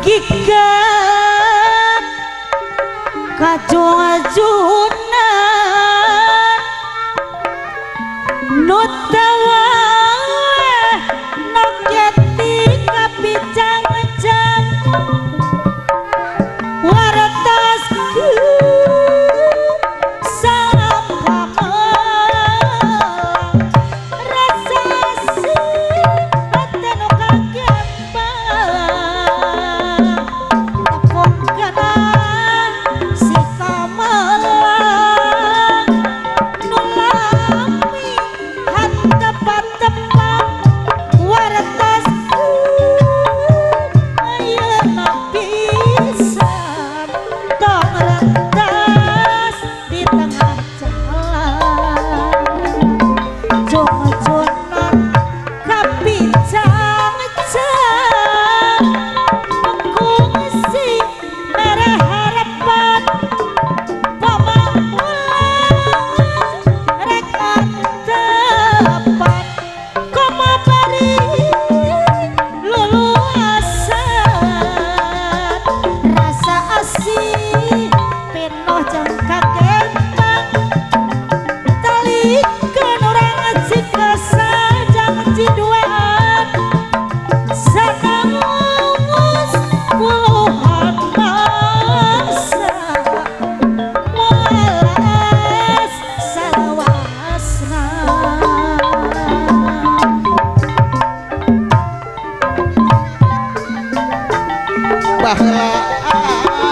Gigat kajujunan nutawa nakyati kapicang-cang waratasku sampamalang rasa si ateno kagembang kanan si kamalang nulami handap-handap waratasku ayeuna pisan tong rentas di tengah jalan jong-jongan kapicang-cang mengungsi merah harapan pamaulang rekor tepat komo bari luluasan rasa asih penoh jeung kagembang talikeun urang jika sajang ciduean sanangus puluhan masa mualas salawasna baheula